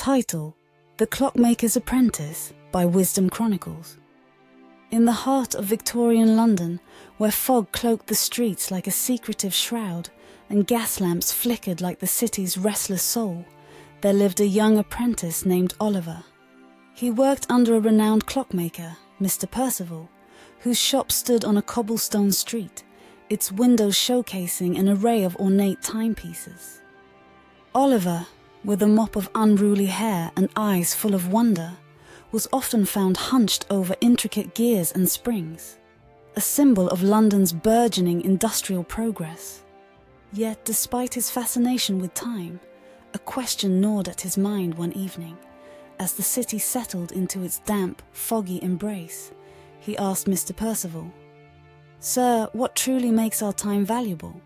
Title: The Clockmaker's Apprentice by Wisdom Chronicles. In the heart of Victorian London, where fog cloaked the streets like a secretive shroud and gas lamps flickered like the city's restless soul, there lived a young apprentice named Oliver. He worked under a renowned clockmaker, Mr. Percival, whose shop stood on a cobblestone street, its windows showcasing an array of ornate timepieces. Oliver, with a mop of unruly hair and eyes full of wonder, was often found hunched over intricate gears and springs, a symbol of London's burgeoning industrial progress. Yet, despite his fascination with time, a question gnawed at his mind one evening. As the city settled into its damp, foggy embrace, he asked Mr. Percival, "Sir, what truly makes our time valuable?"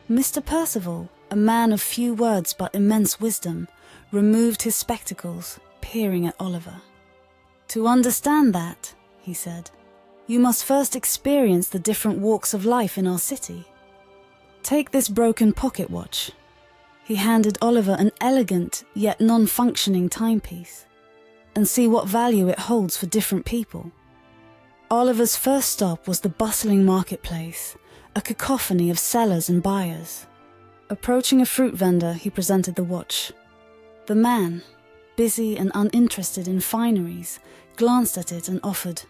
Mr. Percival, a man of few words but immense wisdom, removed his spectacles, peering at Oliver. "To understand that," he said, "you must first experience the different walks of life in our city. Take this broken pocket watch." He handed Oliver an elegant yet non-functioning timepiece, "and see what value it holds for different people." Oliver's first stop was the bustling marketplace, a cacophony of sellers and buyers. Approaching a fruit vendor, he presented the watch. The man, busy and uninterested in fineries, glanced at it and offered,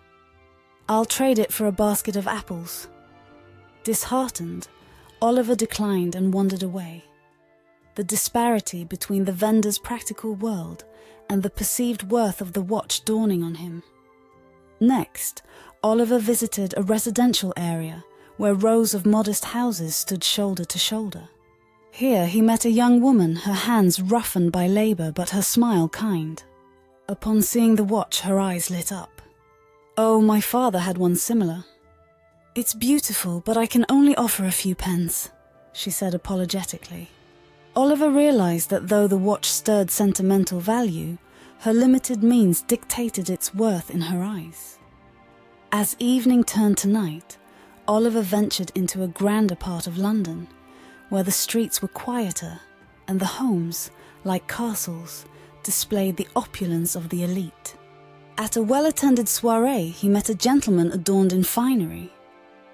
"I'll trade it for a basket of apples." Disheartened, Oliver declined and wandered away. The disparity between the vendor's practical world and the perceived worth of the watch dawning on him. Next, Oliver visited a residential area where rows of modest houses stood shoulder to shoulder. Here he met a young woman, her hands roughened by labor but her smile kind. Upon seeing the watch, her eyes lit up. "Oh, my father had one similar." "It's beautiful, but I can only offer a few pence," she said apologetically. Oliver realized that though the watch stirred sentimental value, her limited means dictated its worth in her eyes. As evening turned to night, Oliver ventured into a grander part of London, where the streets were quieter and the homes, like castles, displayed the opulence of the elite. At a well-attended soiree, he met a gentleman adorned in finery.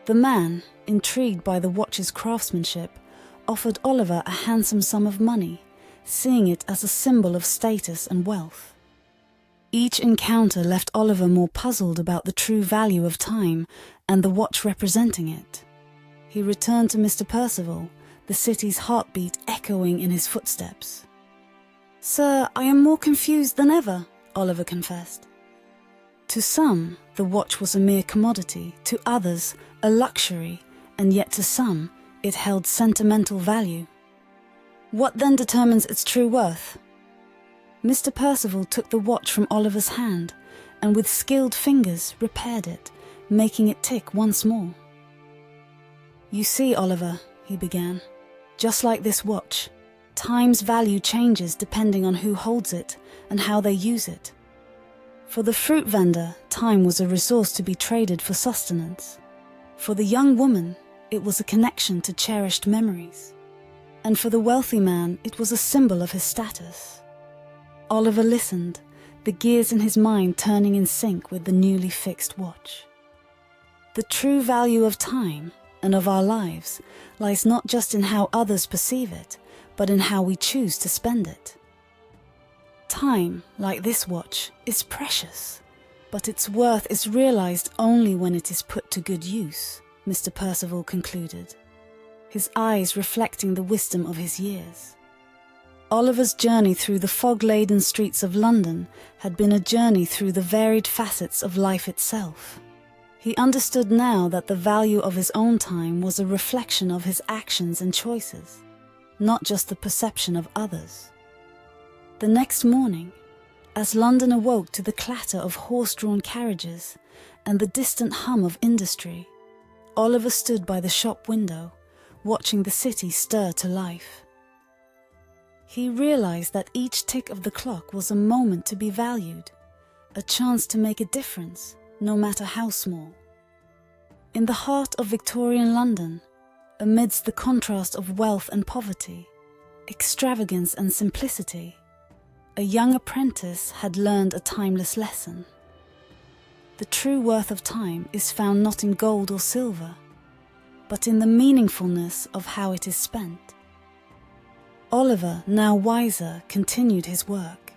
The man, intrigued by the watch's craftsmanship, offered Oliver a handsome sum of money, seeing it as a symbol of status and wealth. Each encounter left Oliver more puzzled about the true value of time and the watch representing it. He returned to Mr. Percival, the city's heartbeat echoing in his footsteps. "Sir, I am more confused than ever," Oliver confessed. To some, the watch was a mere commodity, to others, a luxury, and yet to some, it held sentimental value. "What then determines its true worth?" Mr. Percival took the watch from Oliver's hand and with skilled fingers repaired it, making it tick once more. "You see, Oliver," he began, "just like this watch, time's value changes depending on who holds it and how they use it. For the fruit vendor, time was a resource to be traded for sustenance. For the young woman, it was a connection to cherished memories. And for the wealthy man, it was a symbol of his status." Oliver listened, the gears in his mind turning in sync with the newly fixed watch. The true value of time and of our lives lies not just in how others perceive it, but in how we choose to spend it. Time, like this watch, is precious, but its worth is realized only when it is put to good use, Mr. Percival concluded, his eyes reflecting the wisdom of his years. Oliver's journey through the fog-laden streets of London had been a journey through the varied facets of life itself. He understood now that the value of his own time was a reflection of his actions and choices, not just the perception of others. The next morning, as London awoke to the clatter of horse-drawn carriages and the distant hum of industry, Oliver stood by the shop window, watching the city stir to life. He realized that each tick of the clock was a moment to be valued, a chance to make a difference, no matter how small. In the heart of Victorian London, amidst the contrast of wealth and poverty, extravagance and simplicity, a young apprentice had learned a timeless lesson. The true worth of time is found not in gold or silver, but in the meaningfulness of how it is spent. Oliver, now wiser, continued his work,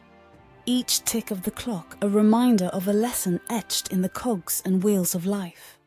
each tick of the clock a reminder of a lesson etched in the cogs and wheels of life.